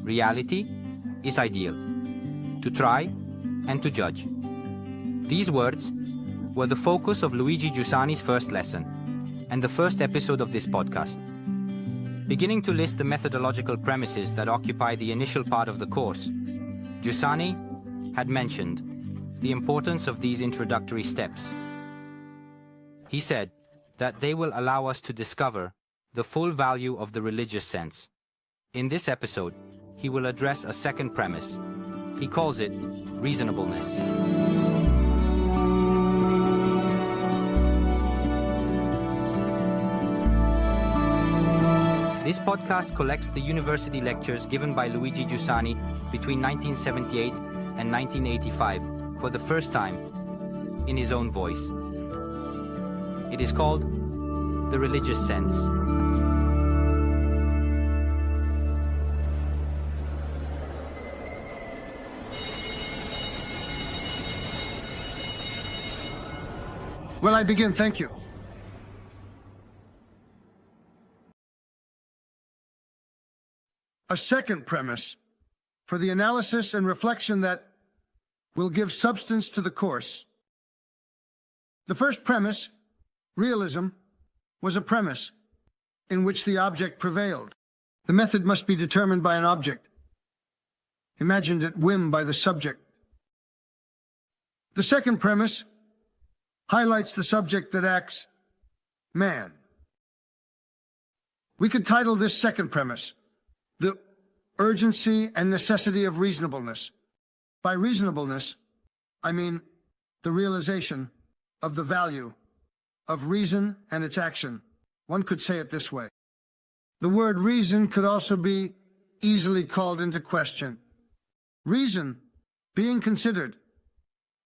reality is ideal, to try and to judge. These words were the focus of Luigi Giussani's first lesson and the first episode of this podcast. Beginning to list the methodological premises that occupy the initial part of the course, Giussani had mentioned the importance of these introductory steps. He said that they will allow us to discover the full value of the religious sense. In this episode, he will address a second premise. He calls it reasonableness. This podcast collects the university lectures given by Luigi Giussani between 1978 and 1985 for the first time in his own voice. It is called The Religious Sense. Well, I begin, thank you. A second premise for the analysis and reflection that will give substance to the course. The first premise, realism, was a premise in which the object prevailed. The method must be determined by an object, imagined at whim by the subject. The second premise highlights the subject that acts, man. We could title this second premise, the urgency and necessity of reasonableness. By reasonableness, I mean the realization of the value of reason and its action. One could say it this way. The word reason could also be easily called into question. Reason being considered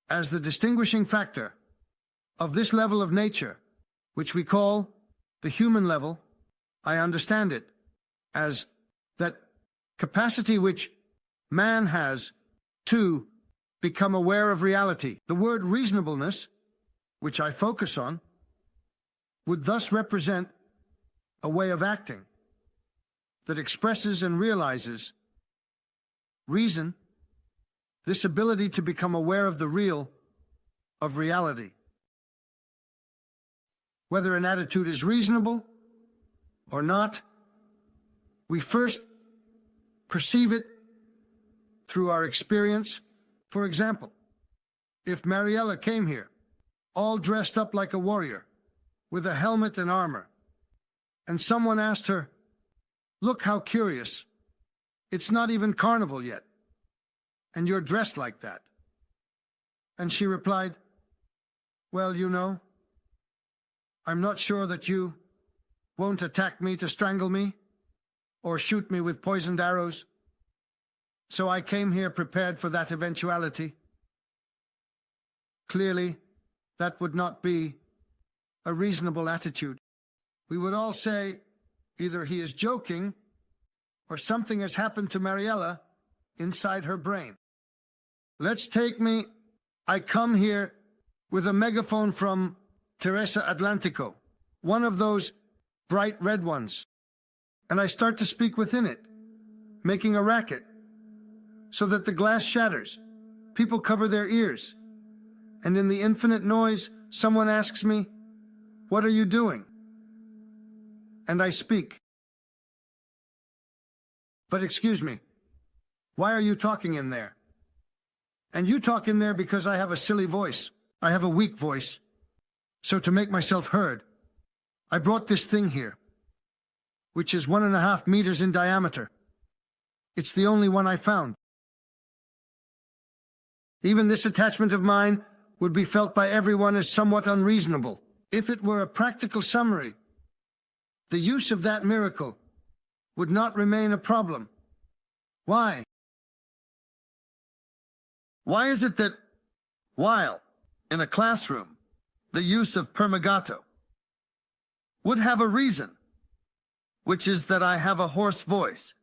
as the distinguishing factor of this level of nature, which we call the human level, I understand it as that capacity which man has to become aware of reality. The word reasonableness, which I focus on, would thus represent a way of acting that expresses and realizes reason, this ability to become aware of the real, of reality. Whether an attitude is reasonable or not, we first perceive it through our experience. For example, if Mariella came here, all dressed up like a warrior, with a helmet and armor, and someone asked her, "Look how curious, it's not even carnival yet, and you're dressed like that." And she replied, "Well, you know, I'm not sure that you won't attack me to strangle me or shoot me with poisoned arrows. So I came here prepared for that eventuality." Clearly, that would not be a reasonable attitude. We would all say, either he is joking or something has happened to Mariella inside her brain. Let's take me. I come here with a megaphone from Teresa Atlantico, one of those bright red ones, and I start to speak within it, making a racket, so that the glass shatters. People cover their ears, and in the infinite noise, someone asks me, "What are you doing?" And I speak. "But excuse me, why are you talking in there?" "And you talk in there because I have a silly voice. I have a weak voice. So to make myself heard, I brought this thing here, which is 1.5 meters in diameter. It's the only one I found. Even this attachment of mine would be felt by everyone as somewhat unreasonable. If it were a practical summary, the use of that miracle would not remain a problem. Why? Why is it that while in a classroom, the use of permagato would have a reason, which is that I have a hoarse voice,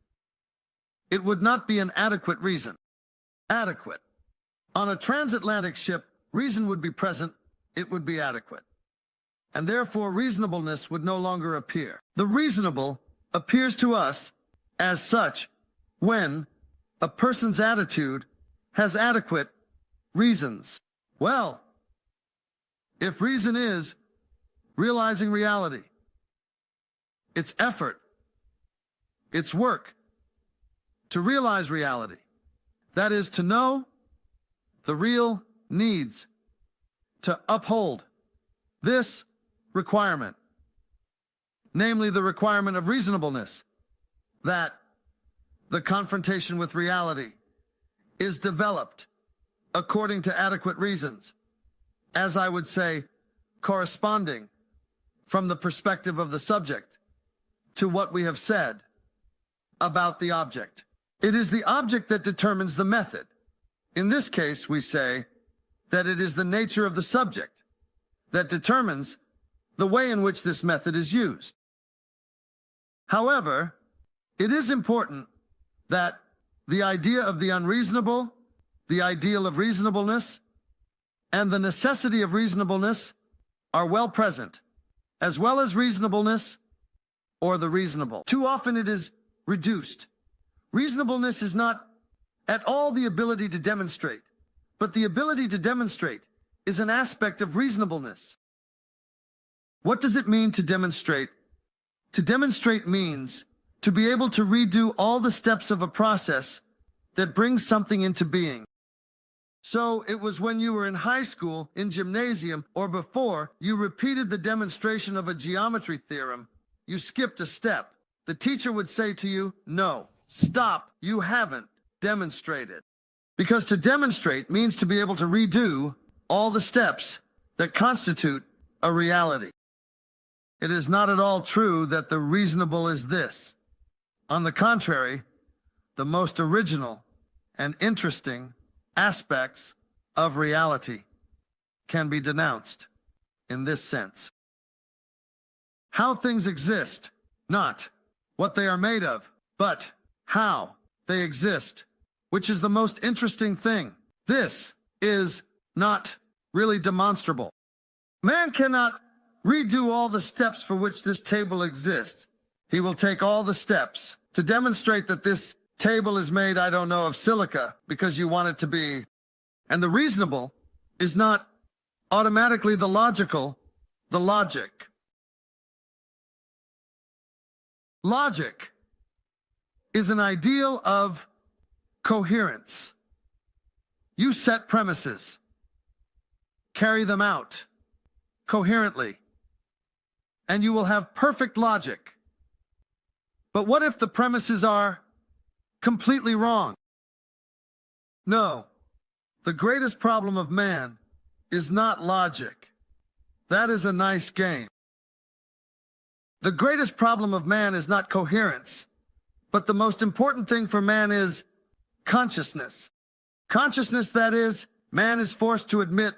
it would not be an adequate reason? Adequate. On a transatlantic ship, reason would be present, it would be adequate. And therefore reasonableness would no longer appear. The reasonable appears to us as such when a person's attitude has adequate reasons. Well, if reason is realizing reality, it's effort, it's work to realize reality. That is, to know the real needs, to uphold this requirement, namely the requirement of reasonableness, that the confrontation with reality is developed according to adequate reasons, as I would say, corresponding from the perspective of the subject to what we have said about the object. It is the object that determines the method. In this case, we say that it is the nature of the subject that determines the way in which this method is used. However, it is important that the idea of the unreasonable, the ideal of reasonableness, and the necessity of reasonableness are well present, as well as reasonableness or the reasonable. Too often it is reduced. Reasonableness is not at all the ability to demonstrate, but the ability to demonstrate is an aspect of reasonableness. What does it mean to demonstrate? To demonstrate means to be able to redo all the steps of a process that brings something into being. So it was when you were in high school, in gymnasium, or before you repeated the demonstration of a geometry theorem, you skipped a step. The teacher would say to you, "No, stop, you haven't demonstrated." Because to demonstrate means to be able to redo all the steps that constitute a reality. It is not at all true that the reasonable is this. On the contrary, the most original and interesting aspects of reality can be denounced in this sense. How things exist, not what they are made of, but how they exist, which is the most interesting thing. This is not really demonstrable. Man cannot redo all the steps for which this table exists. He will take all the steps to demonstrate that this table is made, I don't know, of silica because you want it to be. And the reasonable is not automatically the logical, the logic. Logic is an ideal of coherence. You set premises, carry them out coherently, and you will have perfect logic. But what if the premises are completely wrong? No, the greatest problem of man is not logic. That is a nice game. The greatest problem of man is not coherence, but the most important thing for man is consciousness. Consciousness, that is, man is forced to admit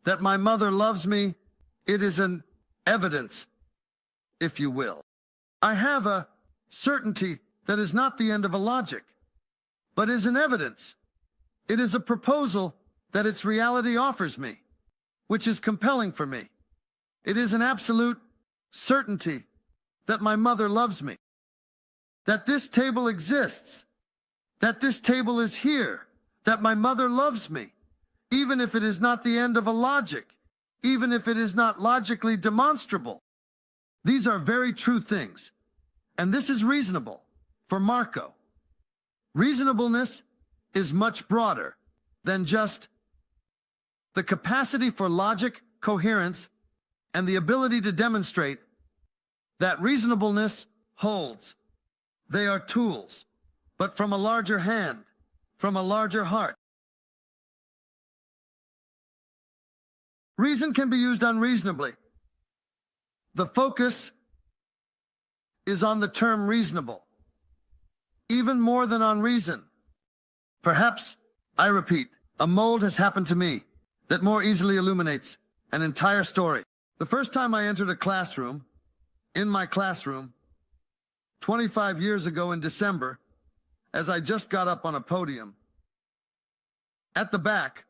that my mother loves me. It is an evidence, if you will. I have a certainty that is not the end of a logic, but is an evidence. It is a proposal that its reality offers me, which is compelling for me. It is an absolute certainty that my mother loves me, that this table exists, that this table is here, that my mother loves me, even if it is not the end of a logic, even if it is not logically demonstrable. These are very true things, and this is reasonable for Marco. Reasonableness is much broader than just the capacity for logic, coherence, and the ability to demonstrate that reasonableness holds. They are tools, but from a larger hand, from a larger heart. Reason can be used unreasonably. The focus is on the term reasonable, even more than on reason. Perhaps, I repeat, a mold has happened to me that more easily illuminates an entire story. The first time I entered a classroom, in my classroom, 25 years ago in December, as I just got up on a podium, at the back,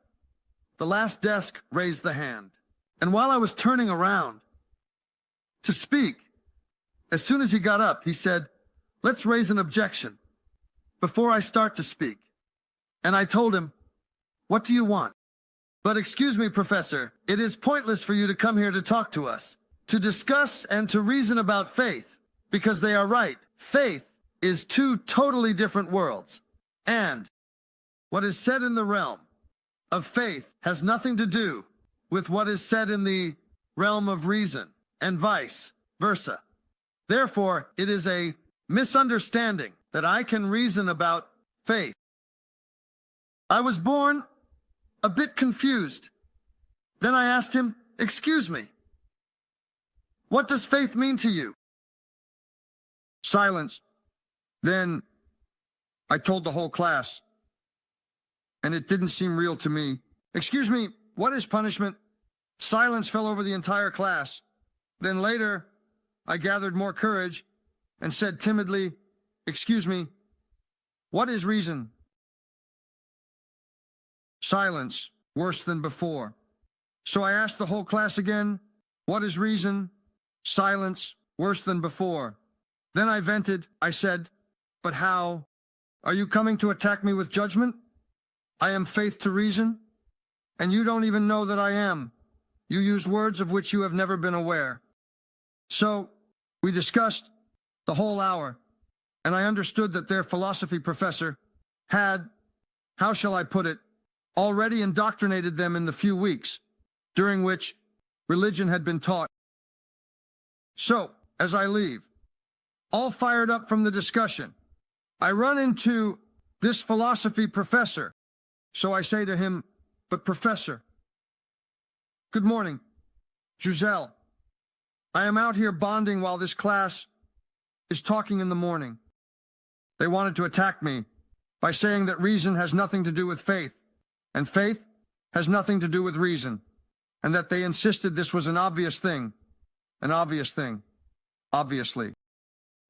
the last desk raised the hand. And while I was turning around to speak, as soon as he got up, he said, "Let's raise an objection. before I start to speak. And I told him, "What do you want?" "But excuse me, Professor, it is pointless for you to come here to talk to us, to discuss and to reason about faith, because they are right. Faith is two totally different worlds. And what is said in the realm of faith has nothing to do with what is said in the realm of reason, and vice versa. Therefore, it is a misunderstanding that I can reason about faith." I was born a bit confused. Then I asked him, "Excuse me, what does faith mean to you?" Silence. Then I told the whole class, and it didn't seem real to me. "Excuse me, what is punishment?" Silence fell over the entire class. Then later, I gathered more courage and said timidly, "Excuse me, what is reason?" Silence, worse than before. So I asked the whole class again, "What is reason?" Silence, worse than before. Then I vented. I said, "But how? Are you coming to attack me with judgment? I am faith to reason, and you don't even know that I am. You use words of which you have never been aware." So we discussed the whole hour, and I understood that their philosophy professor had, how shall I put it, already indoctrinated them in the few weeks during which religion had been taught. So, as I leave, all fired up from the discussion, I run into this philosophy professor. So I say to him, "But Professor, good morning, Giselle. I am out here bonding while this class is talking in the morning. They wanted to attack me by saying that reason has nothing to do with faith, and faith has nothing to do with reason, and that they insisted this was an obvious thing, obviously."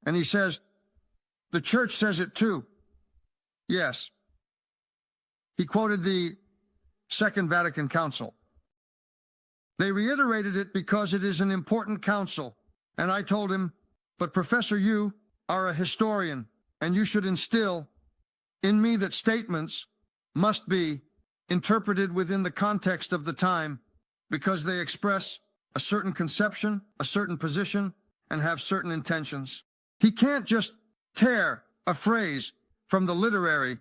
And he says, "The church says it too." Yes. He quoted the Second Vatican Council. They reiterated it because it is an important council. And I told him, "But Professor, you are a historian, and you should instill in me that statements must be interpreted within the context of the time, because they express a certain conception, a certain position, and have certain intentions." He can't just tear a phrase from the literary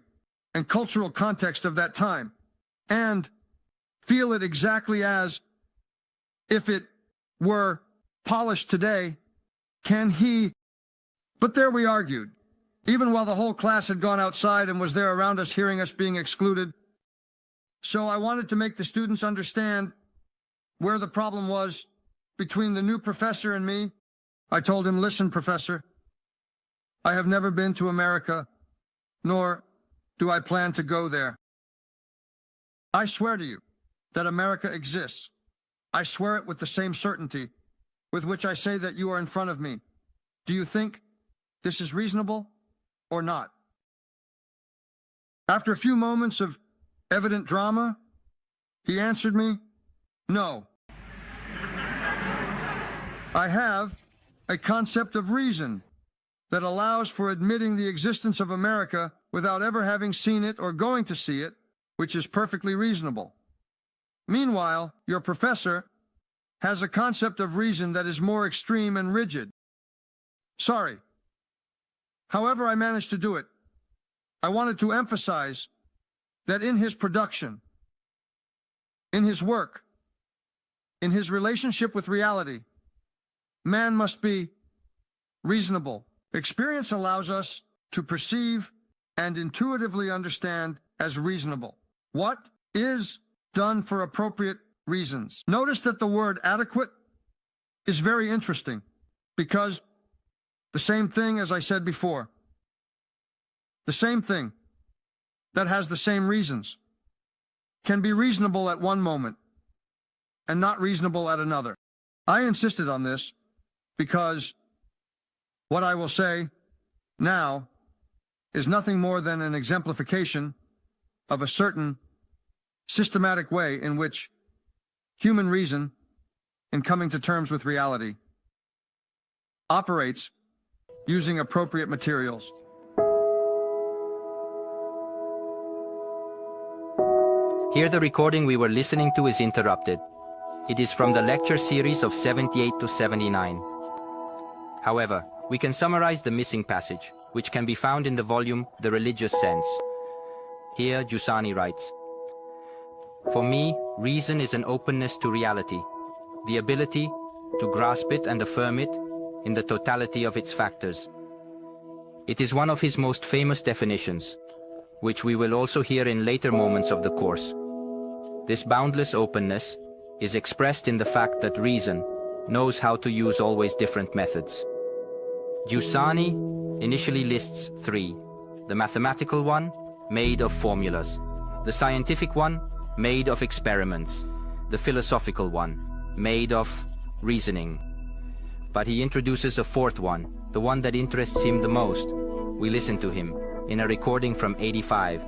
and cultural context of that time and feel it exactly as if it were polished today. Can he? But there we argued, even while the whole class had gone outside and was there around us hearing us being excluded. So I wanted to make the students understand where the problem was between the new professor and me. I told him, "Listen, Professor, I have never been to America, nor do I plan to go there. I swear to you that America exists. I swear it with the same certainty with which I say that you are in front of me. Do you think this is reasonable or not?" After a few moments of evident drama, he answered me, "No. I have a concept of reason that allows for admitting the existence of America without ever having seen it or going to see it, which is perfectly reasonable. Meanwhile, your professor has a concept of reason that is more extreme and rigid. Sorry. However I managed to do it, I wanted to emphasize that in his production, in his work, in his relationship with reality, man must be reasonable. Experience allows us to perceive and intuitively understand as reasonable what is done for appropriate reasons. Notice that the word adequate is very interesting, because the same thing, as I said before, the same thing that has the same reasons can be reasonable at one moment and not reasonable at another. I insisted on this because what I will say now is nothing more than an exemplification of a certain systematic way in which human reason, in coming to terms with reality, operates using appropriate materials. Here the recording we were listening to is interrupted. It is from the lecture series of 78 to 79. However, we can summarize the missing passage, which can be found in the volume The Religious Sense. Here Giussani writes, "For me, reason is an openness to reality, the ability to grasp it and affirm it in the totality of its factors." It is one of his most famous definitions, which we will also hear in later moments of the course. This boundless openness is expressed in the fact that reason knows how to use always different methods. Giussani initially lists three: the mathematical one, made of formulas; the scientific one, made of experiments; the philosophical one, made of reasoning. But he introduces a fourth one, the one that interests him the most. We listen to him in a recording from 85.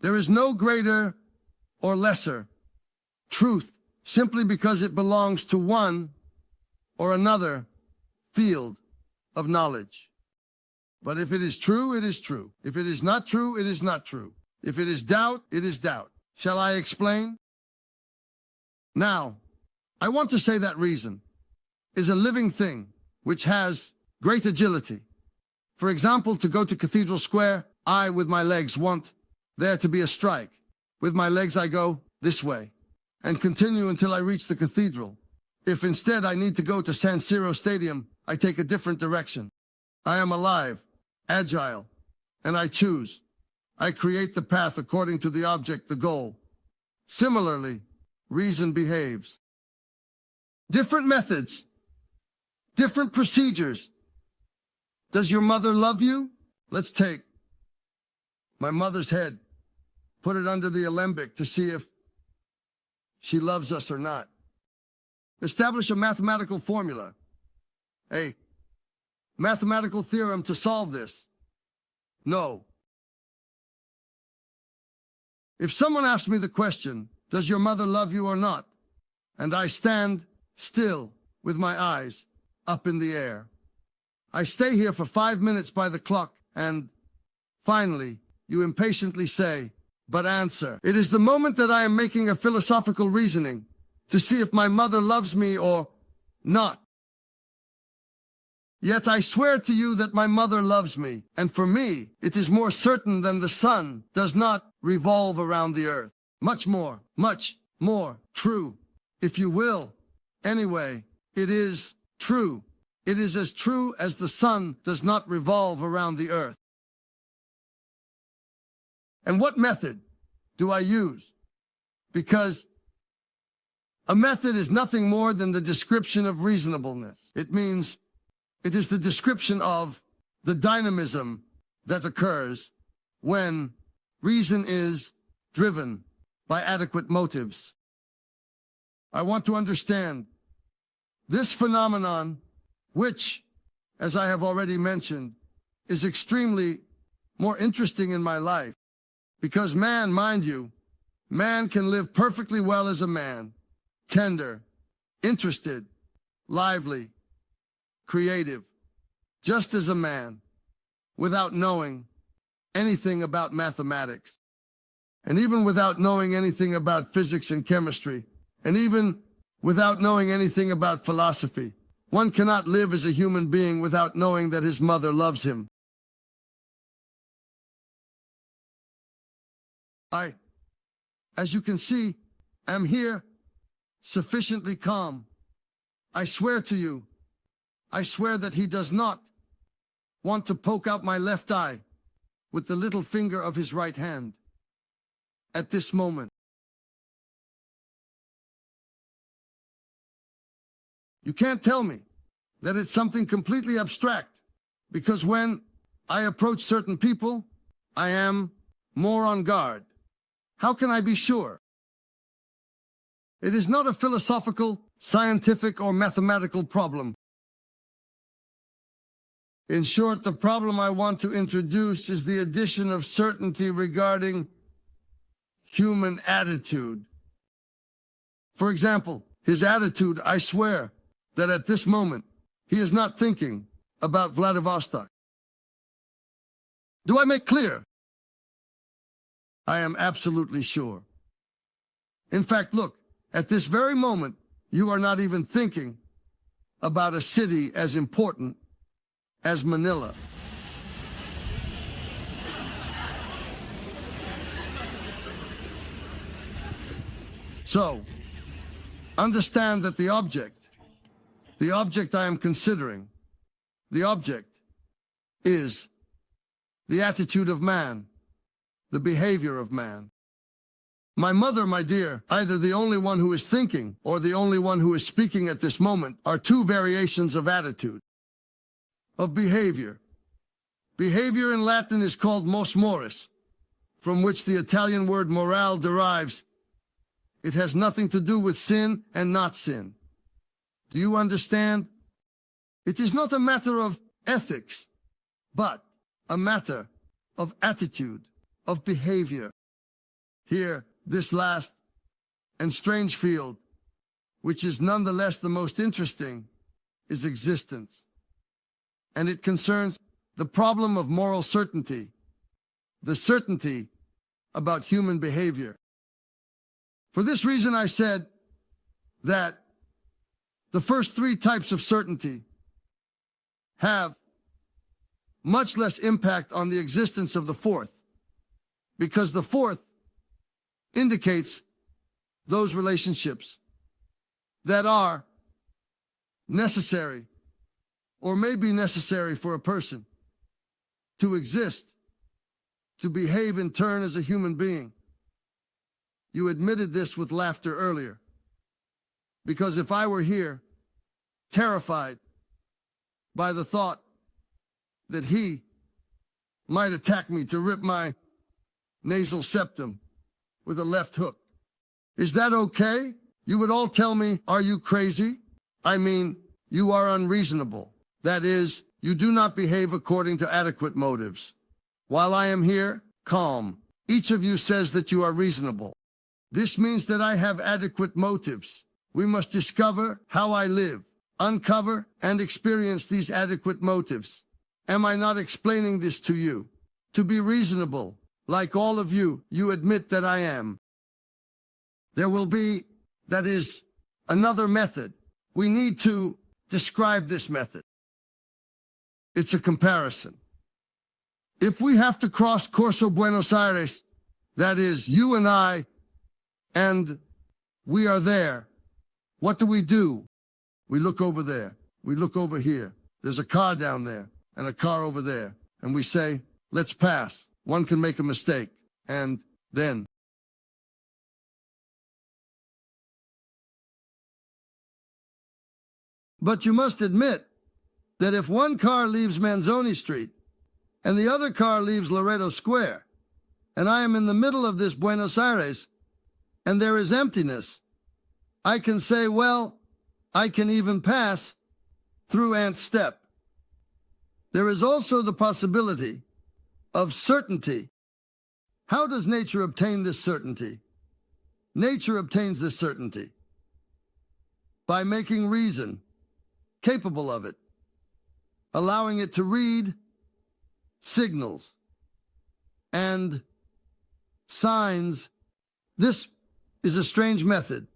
There is no greater or lesser truth simply because it belongs to one or another field of knowledge. But if it is true, it is true. If it is not true, it is not true. If it is doubt, it is doubt. Shall I explain? Now, I want to say that reason is a living thing which has great agility. For example, to go to Cathedral Square, I, with my legs, want there to be a strike. With my legs, I go this way and continue until I reach the cathedral. If instead I need to go to San Siro Stadium, I take a different direction. I am alive, agile, and I choose. I create the path according to the object, the goal. Similarly, reason behaves. Different methods, different procedures. Does your mother love you? Let's take my mother's head, put it under the alembic to see if she loves us or not. Establish a mathematical formula, a mathematical theorem to solve this. No. If someone asks me the question, does your mother love you or not? And I stand still with my eyes up in the air. I stay here for 5 minutes by the clock and finally you impatiently say, but answer. It is the moment that I am making a philosophical reasoning to see if my mother loves me or not. Yet I swear to you that my mother loves me, and for me it is more certain than the sun does not revolve around the earth. Much more true, if you will. Anyway, it is true. It is as true as the sun does not revolve around the earth. And what method do I use? Because a method is nothing more than the description of reasonableness. It means it is the description of the dynamism that occurs when reason is driven by adequate motives. I want to understand this phenomenon, which, as I have already mentioned, is extremely more interesting in my life. Because man, mind you, man can live perfectly well as a man, tender, interested, lively, creative, just as a man, without knowing anything about mathematics, and even without knowing anything about physics and chemistry, and even without knowing anything about philosophy. One cannot live as a human being without knowing that his mother loves him. I, as you can see, am here sufficiently calm. I swear to you, I swear that he does not want to poke out my left eye with the little finger of his right hand at this moment. You can't tell me that it's something completely abstract, because when I approach certain people, I am more on guard. How can I be sure? It is not a philosophical, scientific, or mathematical problem. In short, the problem I want to introduce is the addition of certainty regarding human attitude. For example, his attitude, I swear that at this moment, he is not thinking about Vladivostok. Do I make clear? I am absolutely sure. In fact, look, at this very moment, you are not even thinking about a city as important as Manila. So, understand that the object I am considering, the object is the attitude of man, the behavior of man. My mother, my dear, either the only one who is thinking or the only one who is speaking at this moment are two variations of attitude, of behavior. Behavior in Latin is called mos mores, from which the Italian word morale derives. It has nothing to do with sin and not sin. Do you understand? It is not a matter of ethics, but a matter of attitude, of behavior. Here, this last and strange field, which is nonetheless the most interesting, is existence. And it concerns the problem of moral certainty, the certainty about human behavior. For this reason, I said that the first three types of certainty have much less impact on the existence of the fourth, because the fourth indicates those relationships that are necessary or may be necessary for a person to exist, to behave in turn as a human being. You admitted this with laughter earlier, because if I were here, terrified by the thought that he might attack me to rip my nasal septum with a left hook, is that okay? You would all tell me, are you crazy? I mean, you are unreasonable. That is, you do not behave according to adequate motives. While I am here, calm, each of you says that you are reasonable. This means that I have adequate motives. We must discover how I live, uncover and experience these adequate motives. Am I not explaining this to you? To be reasonable, like all of you, you admit that I am. There will be, that is, another method. We need to describe this method. It's a comparison. If we have to cross Corso Buenos Aires, that is, you and I, and we are there, what do? We look over there. We look over here. There's a car down there and a car over there. And we say, let's pass. One can make a mistake. And then but you must admit that if one car leaves Manzoni Street and the other car leaves Loreto Square, and I am in the middle of this Buenos Aires, and there is emptiness, I can say, well, I can even pass through Ant's Step. There is also the possibility of certainty. How does nature obtain this certainty? Nature obtains this certainty by making reason capable of it, allowing it to read signals and signs. This is a strange method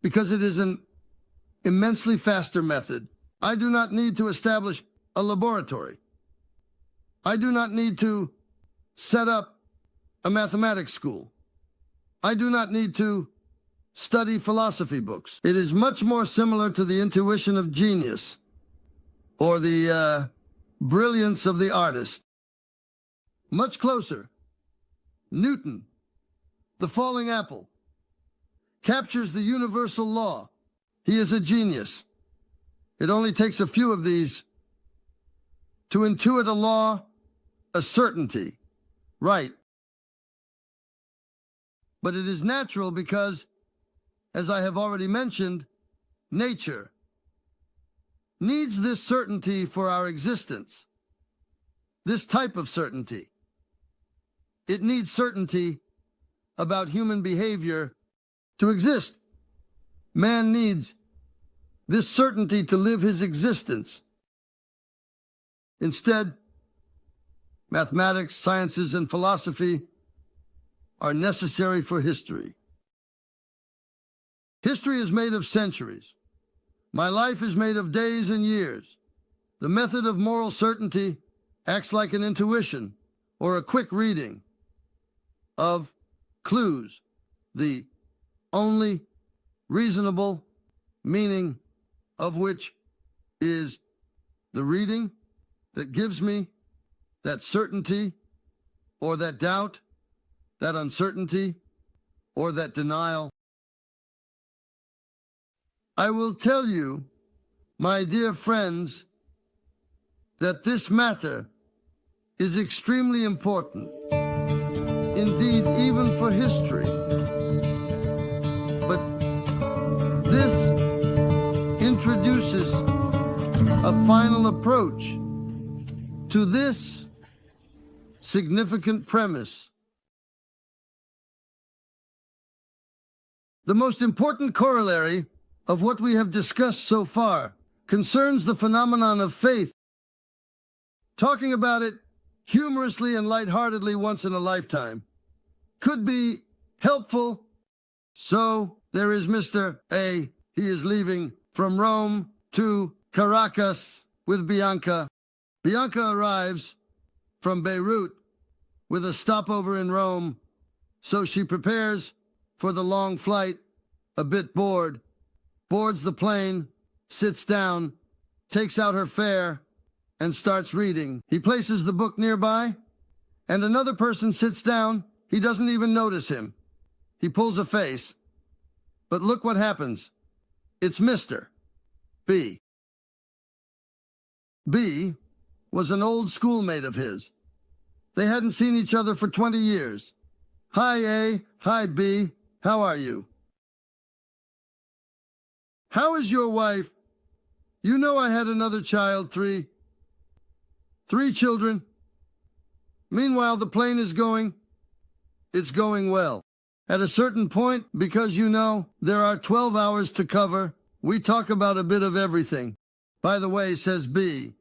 because it is an immensely faster method. I do not need to establish a laboratory. I do not need to set up a mathematics school. I do not need to study philosophy books. It is much more similar to the intuition of genius or the brilliance of the artist. Much closer. Newton, the falling apple, captures the universal law. He is a genius. It only takes a few of these to intuit a law, a certainty. Right. But it is natural because, as I have already mentioned, nature needs this certainty for our existence, this type of certainty. It needs certainty about human behavior to exist. Man needs this certainty to live his existence. Instead, mathematics, sciences, and philosophy are necessary for history. History is made of centuries. My life is made of days and years. The method of moral certainty acts like an intuition or a quick reading of clues, the only reasonable meaning of which is the reading that gives me that certainty or that doubt, that uncertainty or that denial. I will tell you, my dear friends, that this matter is extremely important, indeed even for history. But this introduces a final approach to this significant premise. The most important corollary of what we have discussed so far concerns the phenomenon of faith. Talking about it humorously and lightheartedly once in a lifetime could be helpful. So there is Mr. A. He is leaving from Rome to Caracas with Bianca. Bianca arrives from Beirut with a stopover in Rome, so she prepares for the long flight, a bit bored, boards the plane, sits down, takes out her fare, and starts reading. He places the book nearby, and another person sits down. He doesn't even notice him. He pulls a face. But look what happens. It's Mr. B. B was an old schoolmate of his. They hadn't seen each other for 20 years. Hi, A. Hi, B. How are you? How is your wife? You know I had another child, three children. Meanwhile, the plane is going. It's going well. At a certain point, because you know there are 12 hours to cover, we talk about a bit of everything. By the way, says B,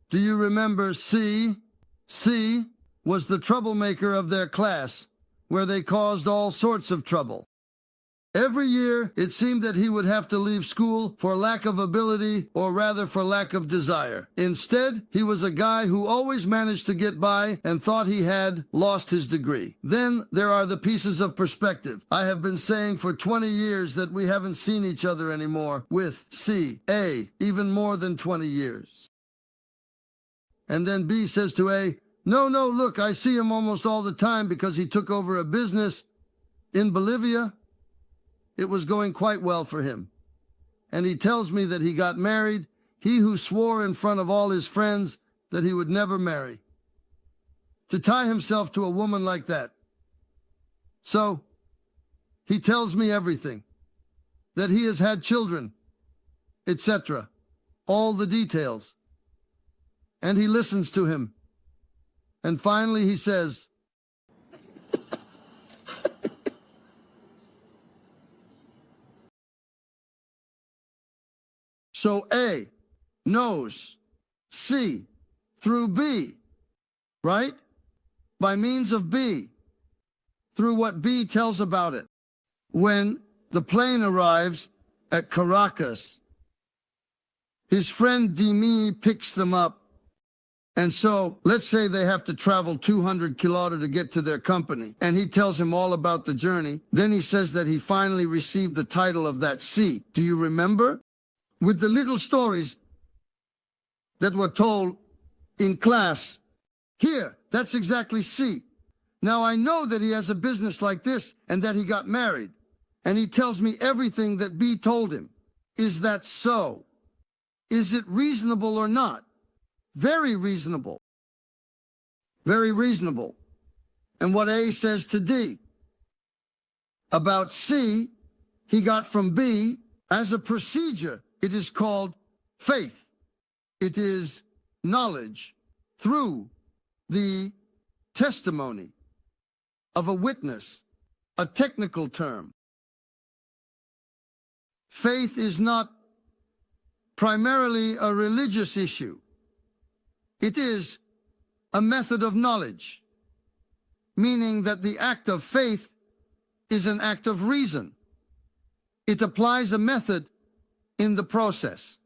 do you remember C? C was the troublemaker of their class, where they caused all sorts of trouble. Every year, it seemed that he would have to leave school for lack of ability, or rather for lack of desire. Instead, he was a guy who always managed to get by and thought he had lost his degree. Then there are the pieces of perspective. I have been saying for 20 years that we haven't seen each other anymore with C, A, even more than 20 years. And then B says to A, no, look, I see him almost all the time because he took over a business in Bolivia. It was going quite well for him. And he tells me that he got married, he who swore in front of all his friends that he would never marry. To tie himself to a woman like that. So, he tells me everything. That he has had children, etc. All the details. And he listens to him. And finally he says, so A knows C through B, right? By means of B, through what B tells about it. When the plane arrives at Caracas, his friend Dimi picks them up. And so, let's say they have to travel 200 kilometers to get to their company, and he tells him all about the journey. Then he says that he finally received the title of that C. Do you remember? With the little stories that were told in class. Here, that's exactly C. Now I know that he has a business like this and that he got married. And he tells me everything that B told him. Is that so? Is it reasonable or not? Very reasonable. Very reasonable. And what A says to D. About C, he got from B as a procedure. It is called faith. It is knowledge through the testimony of a witness, a technical term. Faith is not primarily a religious issue. It is a method of knowledge, meaning that the act of faith is an act of reason. It applies a method in the process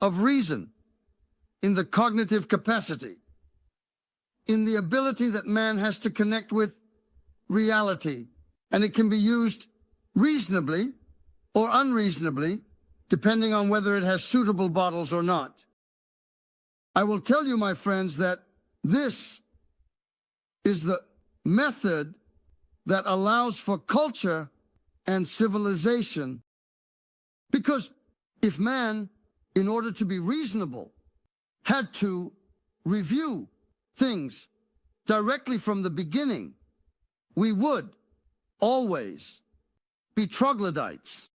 of reason, in the cognitive capacity, in the ability that man has to connect with reality, and it can be used reasonably or unreasonably, depending on whether it has suitable bottles or not. I will tell you, my friends, that this is the method that allows for culture and civilization. Because if man, in order to be reasonable, had to review things directly from the beginning, we would always be troglodytes.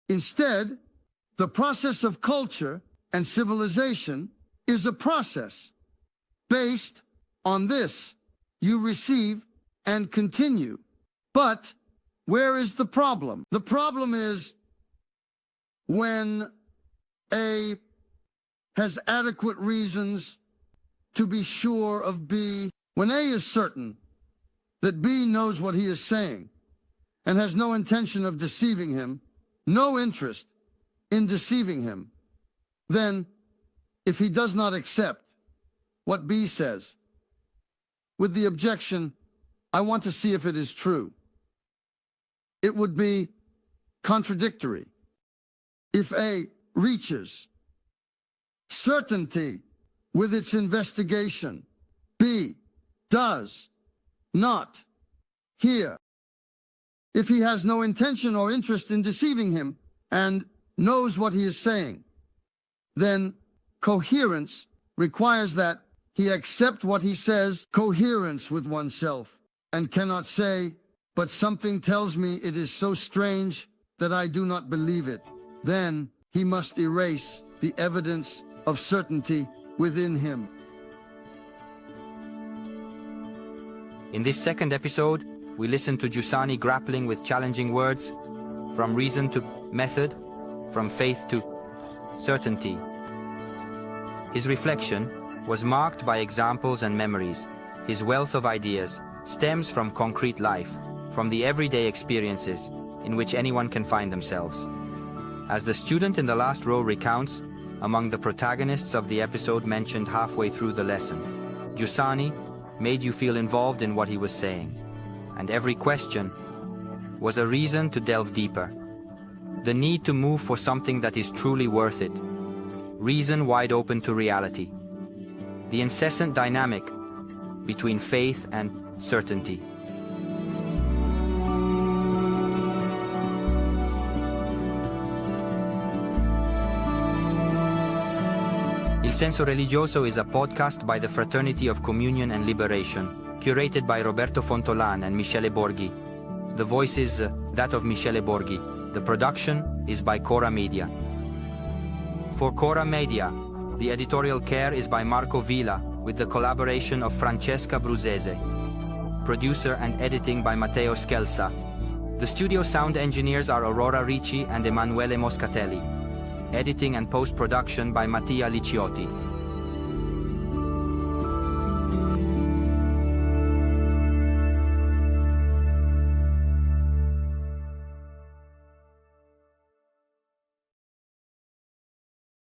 Instead, the process of culture and civilization is a process based on this. You receive and continue. But where is the problem? The problem is when A has adequate reasons to be sure of B, when A is certain that B knows what he is saying and has no intention of deceiving him, no interest in deceiving him, then if he does not accept what B says, with the objection, I want to see if it is true, it would be contradictory. If A reaches certainty with its investigation, B does not hear. If he has no intention or interest in deceiving him and knows what he is saying, then coherence requires that he accept what he says, coherence with oneself, and cannot say, but something tells me it is so strange that I do not believe it. Then he must erase the evidence of certainty within him. In this second episode, we listen to Giussani grappling with challenging words, from reason to method, from faith to certainty. His reflection was marked by examples and memories. His wealth of ideas stems from concrete life, from the everyday experiences in which anyone can find themselves. As the student in the last row recounts, among the protagonists of the episode mentioned halfway through the lesson, Giussani made you feel involved in what he was saying, and every question was a reason to delve deeper. The need to move for something that is truly worth it. Reason wide open to reality. The incessant dynamic between faith and certainty. Il Senso Religioso is a podcast by the Fraternity of Communion and Liberation, curated by Roberto Fontolan and Michele Borghi. The voice is that of Michele Borghi. The production is by Cora Media. For Cora Media, the editorial care is by Marco Vila, with the collaboration of Francesca Bruzese. Producer and editing by Matteo Scelsa. The studio sound engineers are Aurora Ricci and Emanuele Moscatelli. Editing and post-production by Mattia Licciotti.